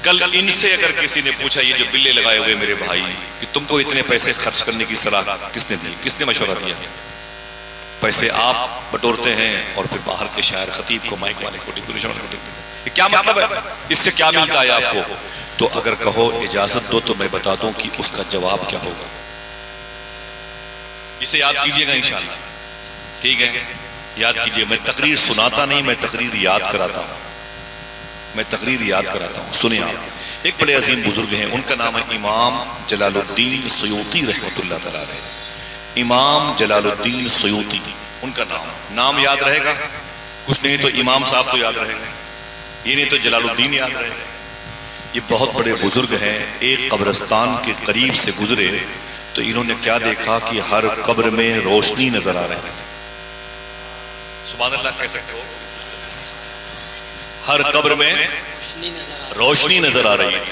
کل ان سے اگر کسی نے پوچھا یہ جو بلے لگائے ہوئے میرے بھائی کہ تم کو اتنے پیسے خرچ کرنے کی صلاح کس نے دی، کس نے مشورہ دیا؟ پیسے آپ بٹورتے ہیں اور پھر باہر کے شاعر خطیب کو مائک والے کو ڈیکوریشن کو دیتے ہیں، کیا مطلب ہے؟ اس سے کیا ملتا ہے آپ کو؟ تو اگر کہو اجازت دو تو میں بتا دوں کہ اس کا جواب کیا ہوگا۔ اسے یاد کیجئے گا انشاءاللہ، ٹھیک ہے؟ یاد کیجئے، میں تقریر سناتا نہیں، میں تقریر یاد کراتا ہوں، میں تقریر یاد کراتا ہوں۔ سنیں آپ، ایک بڑے عظیم بزرگ ہیں، ان کا نام ہے امام جلال الدین سیوطی رحمۃ اللہ تعالی علیہ۔ امام جلال الدین سیوطی ان کا نام یاد رہے گا، کچھ نہیں تو امام صاحب تو یاد رہے گا، یہ نہیں تو جلال الدین یاد رہے گا۔ یہ بہت بڑے بزرگ ہیں، ایک قبرستان کے قریب سے گزرے تو انہوں نے کیا دیکھا کہ ہر قبر میں روشنی نظر آ رہی ہے۔ سبحان اللہ کہہ سکتے ہو؟ ہر قبر میں روشنی نظر آ رہی ہے۔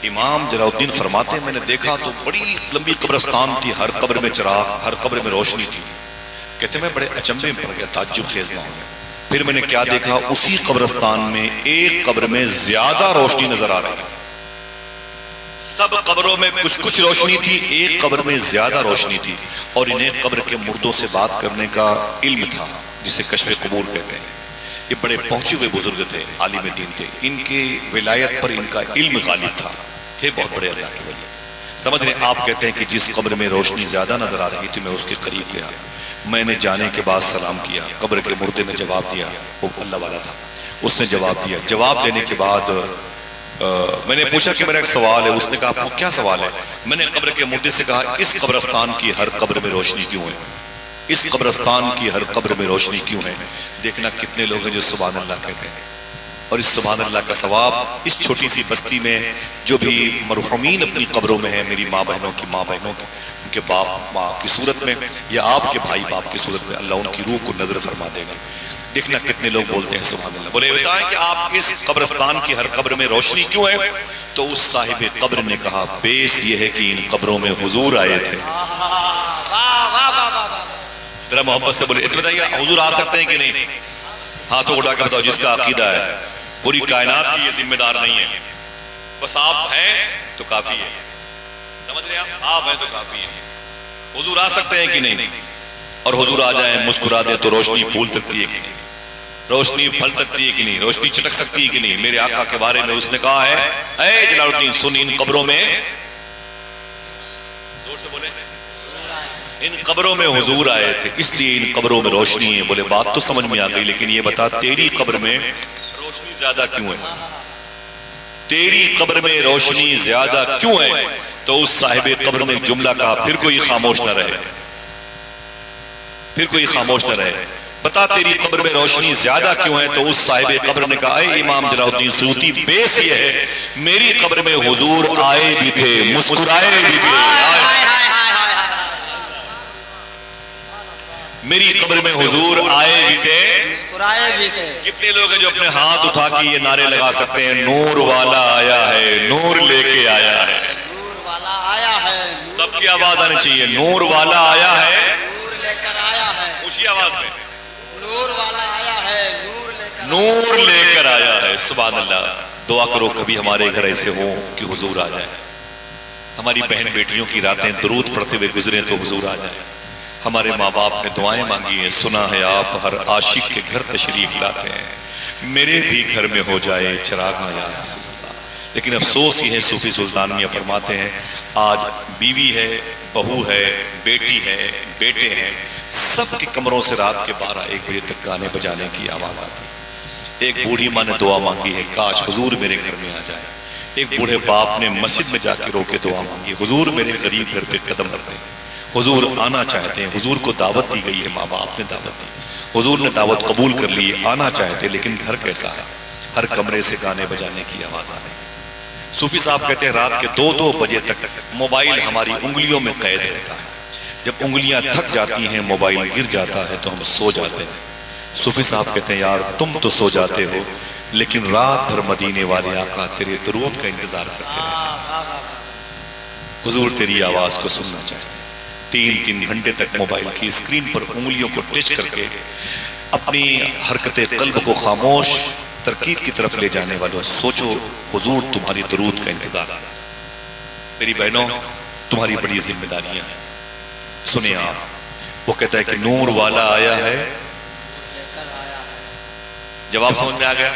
امام جلال الدین فرماتے ہیں میں نے دیکھا تو بڑی لمبی قبرستان تھی، ہر قبر میں چراغ، ہر قبر میں روشنی تھی۔ کہتے ہیں میں بڑے اچنبے میں پڑ گیا، تعجب خیز میں ہو گیا۔ پھر میں نے کیا دیکھا، اسی قبرستان میں ایک قبر میں زیادہ روشنی نظر آ رہی ہے۔ سب قبروں میں کچھ کچھ روشنی تھی، ایک قبر میں زیادہ روشنی تھی، اور انہیں قبر کے مردوں سے بات کرنے کا علم تھا، جسے کشف قبور کہتے ہیں۔ یہ بڑے پہنچے ہوئے بزرگ تھے، عالم دین تھے، ان کی ولایت پر ان کا علم غالب تھا، تھے بہت بڑے اللہ کے ولی۔ سمجھ رہے ہیں؟ آپ کہتے ہیں کہ جس قبر میں روشنی زیادہ نظر آ رہی تھی میں اس کے قریب گیا، میں نے جانے کے بعد سلام کیا، قبر کے مردے نے جواب دیا، وہ اللہ والا تھا، اس نے جواب دیا۔ جواب دینے کے بعد میں نے پوچھا کہ میرا ایک سوال ہے، اس نے کہا آپ کو کیا سوال ہے؟ میں نے قبر کے مردے سے کہا اس قبرستان کی ہر قبر میں روشنی کیوں ہے؟ اس قبرستان کی ہر قبر میں روشنی کیوں ہے؟ دیکھنا کتنے لوگ ہیں جو سبحان اللہ کہتے ہیں، اور اس سبحان اللہ کا ثواب اس چھوٹی سی بستی میں جو بھی مرحومین اپنی قبروں میں ہیں، میری ماں بہنوں کی ماں بہنوں کی، ان کے باپ ماں کی صورت میں، یا آپ کے بھائی باپ کی صورت میں، اللہ ان کی روح کو نظر فرما دے گا۔ دیکھنا کتنے لوگ بولتے ہیں سبحان اللہ۔ بولے بتائیں کہ آپ اس قبرستان کی ہر قبر میں روشنی کیوں ہے؟ تو اس صاحب قبر نے کہا بیس یہ ہے کہ ان قبروں میں حضور آئے تھے۔ ذرا محبت سے بولے، بتائیے حضور آ سکتے ہیں کہ نہیں؟ ہاتھوں اٹھا کے بتاؤ جس کا عقیدہ ہے۔ پوری کائنات کی یہ ذمہ دار نہیں ہے، بس آپ ہیں تو کافی ہے۔ سمجھ رہے آپ ہیں تو کافی ہے۔ حضور آ سکتے ہیں کہ نہیں؟ اور حضور آ جائیں، مسکرا دیں تو روشنی پھول سکتی ہے کہ نہیں؟ روشنی پھل سکتی ہے کہ نہیں؟ روشنی چٹک سکتی ہے کہ نہیں؟ میرے آقا کے بارے میں اس نے کہا ہے اے جلال الدین سن، ان قبروں میں، زور سے بولے، ان قبروں میں حضور آئے تھے، اس لیے ان قبروں میں روشنی ہے۔ بولے بات تو سمجھ میں آ گئی، لیکن یہ بتا تیری قبر میں روشنی زیادہ کیوں ہے؟ تیری قبر میں روشنی زیادہ کیوں ہے؟ تو اس صاحب قبر نے جملہ کہا، پھر کوئی خاموش نہ رہے، پھر کوئی خاموش نہ رہے، بتا تیری قبر میں روشنی زیادہ کیوں ہے؟ تو اس صاحب قبر نے کہا اے امام جلال الدین سیوطی، بیس یہ ہے میری قبر میں حضور آئے بھی تھے، مسکرائے بھی تھے۔ میری قبر میں حضور آئے بھی تھے، مسکرائے بھی تھے۔ کتنے لوگ ہیں جو اپنے ہاتھ اٹھا کے یہ نعرے لگا سکتے ہیں نور والا آیا ہے، نور لے کے آیا ہے؟ نور والا آیا ہے، سب کی آواز آنی چاہیے، نور والا آیا ہے، نور لے کر آیا ہے، اسی آواز میں، نور والا آیا ہے، نور لے کر آیا ہے۔ سبحان اللہ۔ دعا کرو کبھی ہمارے گھر ایسے ہوں کہ حضور آ جائے، ہماری بہن بیٹیوں کی راتیں درود پڑھتے ہوئے گزریں تو حضور آ جائے۔ ہمارے ماں باپ نے دعائیں مانگی ہیں، سنا ہے آپ ہر عاشق کے گھر تشریف لاتے ہیں، میرے بھی گھر میں ہو جائے چراغاں یا رسول اللہ۔ لیکن افسوس یہ ہے، صوفی سلطان میاں فرماتے ہیں آج بیوی ہے، بہو ہے، بیٹی ہے، بیٹے ہیں، سب کے کمروں سے رات کے 12-1 بجے تک گانے بجانے کی آواز آتی ہے۔ ایک بوڑھی ماں نے دعا مانگی ہے کاش حضور میرے گھر میں آ جائے۔ ایک بوڑھے باپ نے مسجد میں جا کے رو کے دعا مانگی، حضور میرے غریب گھر پہ قدم رکھتے ہیں، حضور آنا چاہتے ہیں، حضور کو دعوت دی گئی ہے، ماں باپ نے دعوت دی، حضور نے دعوت قبول کر لی، آنا چاہتے لیکن گھر کیسا ہے؟ ہر کمرے سے گانے بجانے کی آواز آ رہی ہے۔ صوفی صاحب کہتے ہیں رات کے 2-2 بجے تک موبائل ہماری انگلیوں میں قید رہتا ہے، جب انگلیاں تھک جاتی ہیں موبائل گر جاتا ہے تو ہم سو جاتے ہیں۔ صوفی صاحب کہتے ہیں یار تم تو سو جاتے ہو لیکن رات بھر مدینے والے آقا تیرے درود کا انتظار کرتے ہیں، حضور تیری آواز کو سننا چاہتے ہیں۔ 3-3 گھنٹے تک موبائل کی اسکرین پر انگلیوں کو ٹچ کر کے اپنی حرکت قلب کو خاموش ترکیب کی طرف لے جانے والوں، سوچو حضور تمہاری درود کا انتظار ہے۔ میری بہنوں، تمہاری بڑی ذمہ داریاں ہیں، سنیں آپ۔ وہ کہتا ہے کہ نور والا آیا ہے، جواب سمجھ میں آ گیا؟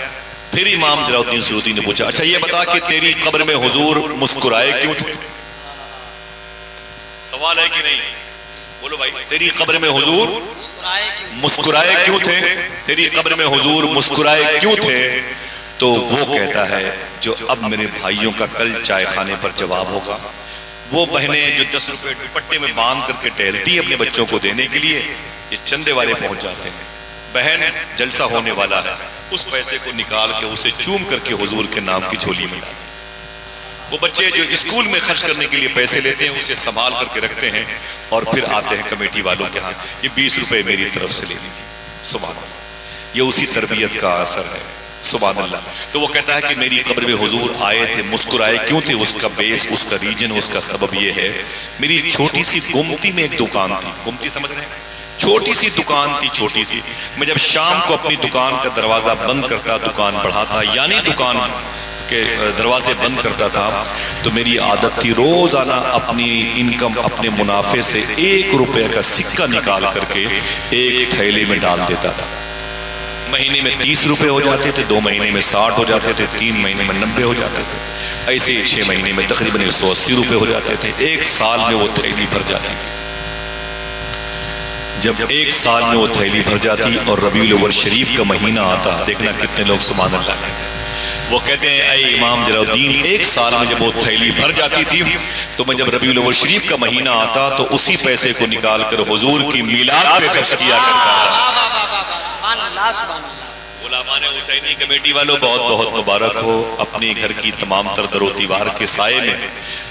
پھر امام جلال الدین سیوطی نے پوچھا اچھا یہ بتا کہ تیری قبر میں حضور مسکرائے کیوں تھے؟ سوال ہے کہ نہیں؟ بولو بھائی، تیری قبر میں حضور مسکرائے کیوں تھے؟ تیری قبر میں حضور مسکرائے کیوں تھے؟ تو وہ کہتا ہے جو اب میرے بھائیوں کا کل چائے خانے پر جواب ہوگا، وہ بہنیں جو 10 روپے دوپٹے میں باندھ کر کے ٹہلتی ہیں اپنے بچوں کو دینے کے لیے، یہ چندے والے پہنچ جاتے ہیں، بہن جلسہ ہونے والا ہے، اس پیسے کو نکال کے اسے چوم کر کے حضور کے نام کی جھولی میں ڈالتے ہیں۔ وہ بچے جو اسکول میں خرچ کرنے کے لیے پیسے لیتے ہیں اسے سنبھال کر کے رکھتے ہیں، اور پھر آتے ہیں کمیٹی والوں کے ہاں، یہ 20 روپے میری طرف سے لے لیجیے۔ سبحان اللہ، یہ اسی تربیت کا اثر ہے۔ سبحان اللہ۔ تو وہ کہتا ہے کہ میری قبر میں حضور آئے تھے، مسکرائے کیوں تھے؟ اس کا بیس، اس کا ریجن، اس کا سبب یہ ہے، میری چھوٹی سی گمتی میں ایک دکان تھی، گمتی سمجھ رہے ہیں؟ چھوٹی سی دکان تھی، چھوٹی سی۔ میں جب شام کو اپنی دکان کا دروازہ بند کرتا، دکان بڑھاتا، یعنی دکان کے دروازے بند کرتا تھا، تو میری عادت تھی روزانہ اپنی انکم، اپنے منافع سے 1 روپے کا سکہ نکال کر کے ایک تھیلے میں ڈال دیتا تھا۔ مہینے میں 30 روپے ہو جاتے تھے، 2 مہینے میں 60 ہو جاتے تھے، 3 مہینے میں 90 ہو جاتے تھے، ایسے 6 مہینے میں تقریباً 180 روپے ہو جاتے تھے۔ 1 سال میں وہ تھیلی بھر جاتی تھی۔ جب 1 سال میں وہ تھیلی بھر جاتی اور ربیع الاول شریف کا مہینہ آتا، دیکھنا کتنے لوگ سبحان اللہ کہتے ہیں۔ وہ کہتے ہیں اے امام جلال الدین، 1 سال میں جب وہ تھیلی بھر جاتی تھی تو میں جب ربیع الاول شریف کا مہینہ آتا تو اسی پیسے کو نکال کر حضور کی میلاد پہ خرچ کیا کرتا تھا۔ علماء حسینی کمیٹی والوں بہت بہت مبارک ہو، اپنے گھر کی تمام تر در و دیوار کے سائے میں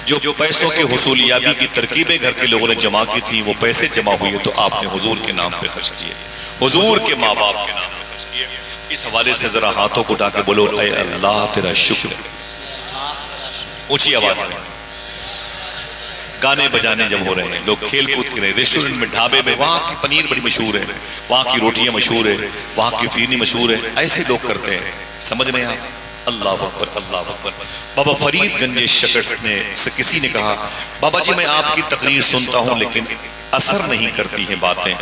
جو پیسوں کے حصولیابی کی ترکیبیں گھر کے لوگوں نے جمع کی تھیں، وہ پیسے جمع ہوئے تو آپ نے حضور کے نام پہ خرچ کیے، حضور کے ماں باپ کے نام پہ خرچ کیے۔ اس حوالے سے ذرا ہاتھوں کو اٹھا کے بولو اے اللہ تیرا شکر ہے، اونچی آواز میں۔ گانے بجانے جب ہو رہے ہیں، لوگ کھیل کود کے رہے ہیں، ریسٹورنٹ میں، ڈھابے میں، وہاں کی پنیر بڑی مشہور ہے، وہاں کی روٹیاں مشہور ہے، وہاں کی فیرنی مشہور ہے، ایسے لوگ کرتے ہیں، سمجھ رہے ہیں آپ؟ اللہ اکبر، اللہ اکبر۔ بابا فرید گنج شکر سے کسی نے کہا بابا جی میں آپ کی تقریر سنتا ہوں لیکن اثر نہیں کرتی ہیں باتیں۔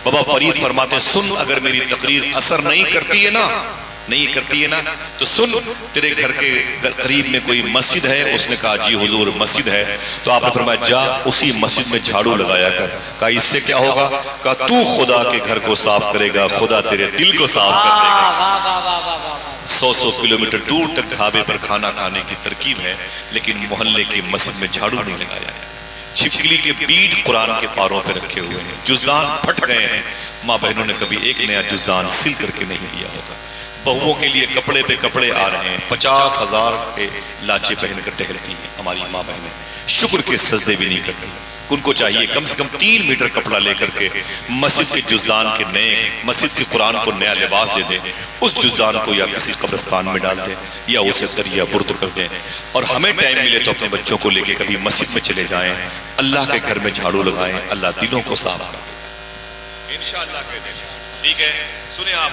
بابا فرید فرماتے ہیں سن، اگر میری تقریر اثر نہیں کرتی ہے نا تو سن، تیرے گھر کے قریب میں کوئی مسجد ہے؟ اس نے کہا جی حضور مسجد ہے۔ تو آپ نے فرمایا جا اسی مسجد میں جھاڑو لگایا کر۔ کہا اس سے کیا ہوگا؟ کہا تو خدا کے گھر کو صاف کرے گا، خدا تیرے دل کو صاف کر دے گا۔ 100 کلومیٹر دور تک ڈھابے پر کھانا کھانے کی ترکیب ہے، لیکن محلے کی مسجد میں جھاڑو نہیں لگایا ہے۔ چھپکلی کے بیج قرآن کے پاروں پہ رکھے ہوئے ہیں، جزدان پھٹ گئے ہیں، ماں بہنوں نے کبھی ایک نیا جزدان سل کر کے نہیں دیا ہوتا۔ بہووں کے لیے کپڑے پہ کپڑے آ رہے ہیں، 50,000 کے لاچے پہن کر ٹہلتی ہیں ہماری ماں بہنیں، شکر کے سجدے بھی نہیں کرتی۔ ان کو چاہیے کم سے کم 3 میٹر کپڑا لے کر کے مسجد کے جزدان کے نئے، مسجد کے قرآن کو نیا لباس دے دیں، اس جزدان کو یا کسی قبرستان میں ڈال دیں یا اسے دریا برد کر دیں، اور ہمیں ٹائم ملے تو اپنے بچوں کو لے کے کبھی مسجد میں چلے جائیں، اللہ کے گھر میں جھاڑو لگائیں، اللہ دلوں کو صاف کر دے انشاءاللہ کہتے ہیں۔ ٹھیک ہے، سنیں آپ،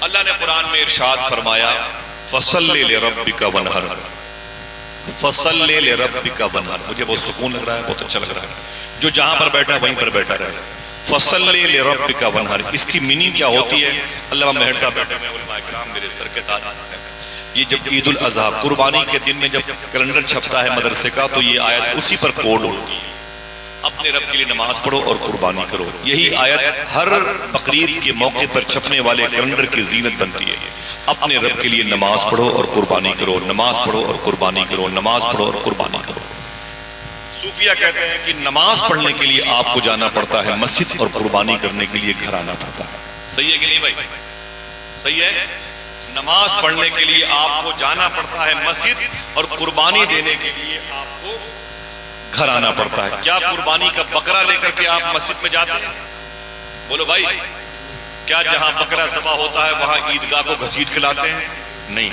اللہ نے قرآن میں ارشاد فرمایا فَصَلِّ لِرَبِّكَ وَانْحَرْ، فَصَلِّ لِرَبِّكَ وَانْحَرْ۔ مجھے بہت سکون لگ رہا ہے، بہت اچھا لگ رہا ہے، جو جہاں پر بیٹھا وہیں پر بیٹھا رہے۔ فَصَلِّ لِرَبِّكَ وَانْحَرْ، اس کی میننگ کیا ہوتی ہے؟ علامہ مہر صاحب بیٹھے ہیں، علماء کرام میرے سر کے تاج ہیں۔ یہ جب عید الاضحیٰ قربانی کے دن میں جب کیلنڈر چھپتا ہے مدرسے کا تو یہ آیت اسی پر کوڈ ہوتی ہے، اپنے رب کے لیے نماز پڑھو اور قربانی کرو۔ یہی آیت ہر بقرعید کے موقع پر چھپنے والے کیلنڈر کی زینت بنتی ہے، اپنے رب کے لیے نماز پڑھو اور قربانی کرو، نماز پڑھو اور قربانی کرو، نماز پڑھو اور قربانی کرو۔ صوفیہ کہتے ہیں کہ نماز پڑھنے کے لیے آپ کو جانا پڑتا ہے مسجد اور قربانی کرنے کے لیے گھر آنا پڑتا ہے۔ صحیح ہے کہ نہیں بھائی؟ صحیح ہے، نماز پڑھنے کے لیے آپ کو جانا پڑتا ہے مسجد اور قربانی دینے کے لیے آپ کو گھر آنا پڑتا ہے۔ کیا قربانی کا بکرا لے کر کے آپ مسجد میں جاتے ہیں؟ بولو بھائی، کیا جہاں بکرا ذبح ہوتا ہے وہاں عیدگاہ کو گھسیٹ کھلاتے ہیں؟ نہیں۔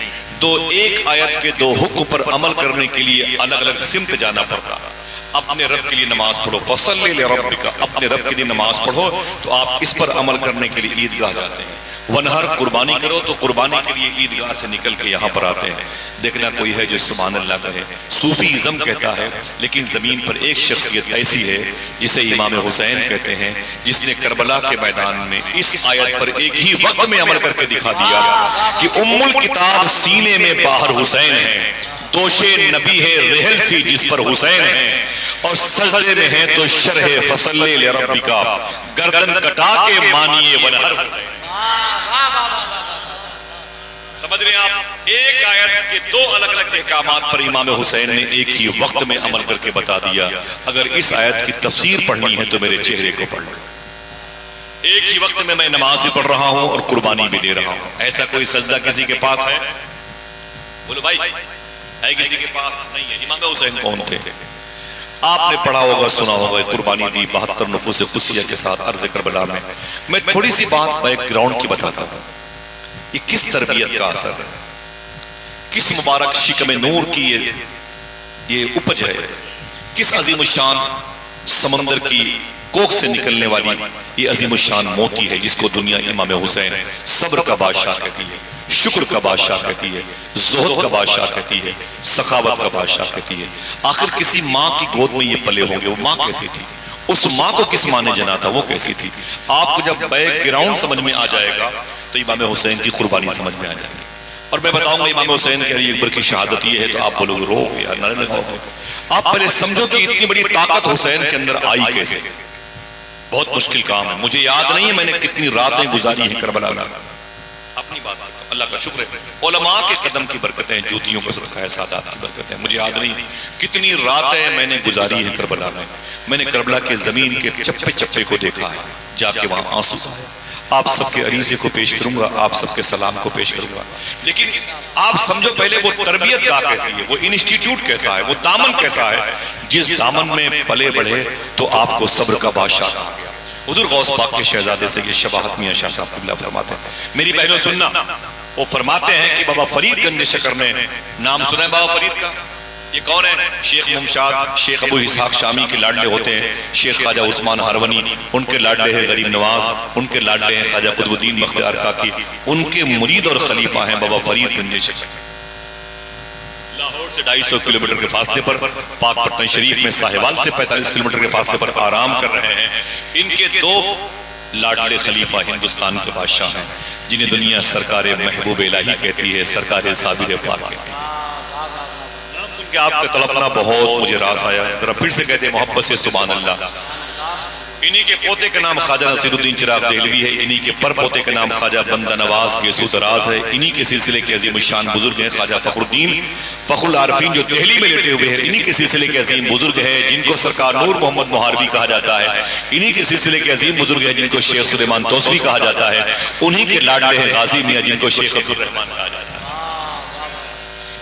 ایک آیت کے 2 حکم پر عمل کرنے کے لیے الگ الگ سمت جانا پڑتا ہے۔ اپنے رب کے لیے نماز پڑھو، فَصَلِّ لِرَبِّكَ، اپنے رب کے لیے نماز پڑھو تو آپ اس پر عمل کرنے کے لیے عیدگاہ جاتے ہیں۔ ونہر قربانی کرو تو قربانی کے لیے عیدگاہ سے نکل کے یہاں پر آتے ہیں. دیکھنا کوئی ہے جو سبحان اللہ کہے. صوفی ازم کہتا ہے لیکن زمین پر ایک شخصیت ایسی ہے جسے امام حسین کہتے ہیں، جس نے کربلا کے میدان میں اس آیت پر ایک ہی وقت میں عمل کر کے دکھا دیا کہ ام الکتاب سینے میں باہر حسین ہے، دوشے نبی ہے رحل سی جس پر حسین ہے، اور سجدے میں ہے تو شرح فصلی لربکا، گردن کٹا کے مانیے ونہر حسین. سمجھ رہے ہیں آپ؟ ایک آیت کے دو الگ الگ احکامات پر امام حسین نے ایک ہی وقت میں عمل کر کے بتا دیا. اگر اس آیت کی تفسیر پڑھنی ہے تو میرے چہرے کو پڑھ لو. ایک ہی وقت میں نماز بھی پڑھ رہا ہوں اور قربانی بھی دے رہا ہوں. ایسا کوئی سجدہ کسی کے پاس ہے؟ بولو بھائی، ہے کسی کے پاس؟ نہیں ہے. امام حسین کون تھے؟ آپ نے پڑھا ہوگا، سنا ہوگا، قربانی دی 72 نفوس قدسیہ کے ساتھ عرض کربلا میں. میں تھوڑی سی بات بیک گراؤنڈ کی بتاتا ہوں. یہ کس تربیت کا اثر ہے، کس مبارک شکم نور کی یہ اپج ہے، کس عظیم الشان سمندر کی کوکھ سے نکلنے والی یہ عظیم الشان موتی ہے جس کو دنیا امام حسین صبر کا بادشاہ کہتی ہے، شکر کا بادشاہ کہتی ہے، زہد کا بادشاہ کہتی ہے، سخاوت کا بادشاہ کہتی ہے. آخر کسی ماں کی گود میں یہ پلے ہوں گے، وہ ماں کیسی تھی؟ اس ماں کو کس ماں نے جنا تھا؟ وہ کیسی تھی؟ آپ کو جب بیک گراؤنڈ سمجھ میں آ جائے گا تو امام حسین کی قربانی سمجھ میں آ جائے گی. اور میں بتاؤں گا امام حسین کے علی اکبر کی شہادت یہ ہے تو آپ بولو گے رو یا نعرے لگاؤ گے. آپ پہلے سمجھو کہ اتنی بڑی طاقت حسین کے اندر آئی کیسے. بہت مشکل کام ہے. مجھے یاد نہیں ہے میں نے کتنی راتیں گزاری ہیں کربلا میں. اپنی بات اللہ کا شکر ہے، علماء کے قدم کی برکتیں، جوتیوں کا صدقہ ہے، سادات کی برکتیں. مجھے یاد نہیں کتنی راتیں میں نے گزاری ہیں کربلا میں. میں نے کربلا کے زمین کے چپے چپے کو دیکھا ہے، جا کے وہاں آنسو آئے. آپ سب کے عریضے کو پیش کروں گا، آپ سب کے سلام کو پیش کروں گا. لیکن آپ سمجھو پہلے وہ تربیت کا کیسی ہے، وہ انسٹیٹیوٹ کیسا ہے، وہ دامن کیسا ہے جس دامن میں پلے بڑھے تو آپ کو صبر کا بادشاہ کہا گیا. حضور غوث پاک کے شہزادے سے یہ شباہت میاں شاہ صاحب قبلہ فرماتے ہیں. میری بہنوں سننا، وہ فرماتے ہیں کہ بابا فرید گنج شکر نے، نام سنا ہے بابا فرید کا؟ یہ کون ہے؟ شیخ ممشاد شیخ ابو اسحاق شامی کے لاڈلے ہوتے ہیں. شیخ خواجہ عثمان ہرونی ان کے لاڈلے ہیں، غریب نواز ان کے لاڈلے ہیں، خواجہ قطب الدین بختیار کاکی ان کے مرید اور خلیفہ ہیں بابا فرید گنج شکر. لاہور سے 250 کلومیٹر کے فاصلے پر، پاک پٹن شریف میں ساہیوال سے 45 کلومیٹر کے فاصلے پر آرام کر رہے ہیں. ان کے دو لاڈلے خلیفہ ہندوستان کے بادشاہ ہیں جنہیں دنیا سرکار محبوب الہی کہتی ہے، سرکار صابر پاک کہتی ہے. کہ آپ کا تڑپنا بہت مجھے راس آیا. ذرا پھر سے کہتے ہیں محبت سے سبحان اللہ. انہی کے پوتے کا نام خواجہ نصیر الدین چراغ دہلوی ہے. انہی کے پر پوتے کا نام خواجہ بندہ نواز گیسو دراز ہے. انہی کے سلسلے کے عظیم الشان بزرگ ہیں خواجہ فخر الدین فخر العارفین جو دہلی میں لیٹے ہوئے ہیں. انہی کے سلسلے کے عظیم بزرگ ہیں جن کو سرکار نور محمد محاربی کہا جاتا ہے. انہی کے سلسلے کے عظیم بزرگ ہیں جن کو شیخ سلیمان توسوی کہا جاتا ہے. انہی کے لاڈلے ہیں غازی میاں جن کو شیخ عبد الرحمن کہا جاتا ہے.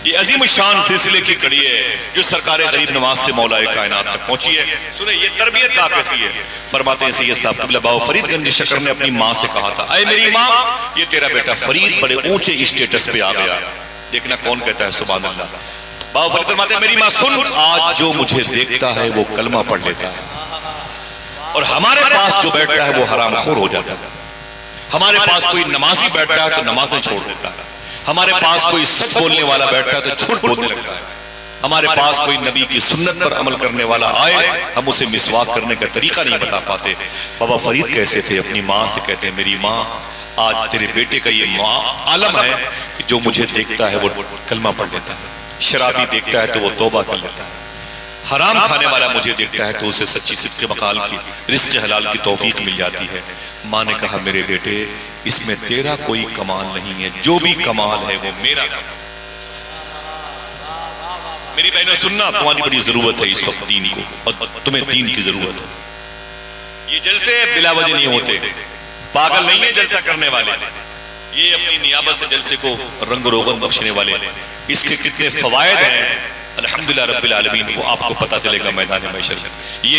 یہ عظیم الشان سلسلے کی کڑی ہے جو سرکار غریب نواز سے مولا کائنات تک پہنچی ہے. سنیں یہ تربیت کا کیسی ہے. فرماتے ہیں سید صاحب قبلہ بابا فرید گنج شکر نے اپنی ماں سے کہا تھا، اے میری ماں یہ تیرا بیٹا فرید بڑے اونچے اسٹیٹس پہ آ گیا. دیکھنا کون کہتا ہے سبحان اللہ. بابا فرید فرماتے ہیں میری ماں سن، آج جو مجھے دیکھتا ہے وہ کلمہ پڑھ لیتا ہے، اور ہمارے پاس جو بیٹھتا ہے وہ حرام خور ہو جاتا ہے. ہمارے پاس کوئی نمازی بیٹھتا ہے تو نمازیں چھوڑ دیتا ہے. ہمارے پاس کوئی سچ بولنے والا بیٹھتا ہے تو جھوٹ بولنے لگتا ہے. ہمارے پاس کوئی نبی کی سنت پر عمل کرنے والا آئے ہم اسے مسواک کرنے کا طریقہ نہیں بتا پاتے. بابا فرید کیسے تھے؟ اپنی ماں سے کہتے ہیں میری ماں آج تیرے بیٹے کا یہ عالم ہے کہ جو مجھے دیکھتا ہے وہ کلمہ پڑھ لیتا ہے، شرابی دیکھتا ہے تو وہ توبہ کر لیتا ہے، حرام کھانے والا مجھے دیکھتا ہے تو اسے سچی صدق مقال کی رزق حلال کی توفیق مل جاتی ہے. ماں نے کہا میرے بیٹے اس میں تیرا کوئی کمال نہیں ہے، جو بھی کمال ہے وہ میرا کمال. میری بہنوں سننا، تمہاری بڑی ضرورت ہے اس وقت دین کو، اور تمہیں دین کی ضرورت ہے. یہ جلسے بلا وجہ نہیں ہوتے، پاگل نہیں ہے جلسہ کرنے والے، یہ اپنی نیابت سے جلسے کو رنگ روغن بخشنے والے. اس کے کتنے فوائد ہیں الحمدللہ رب العالمین وہ آپ کو پتہ چلے گا میدان محشر میں. یہ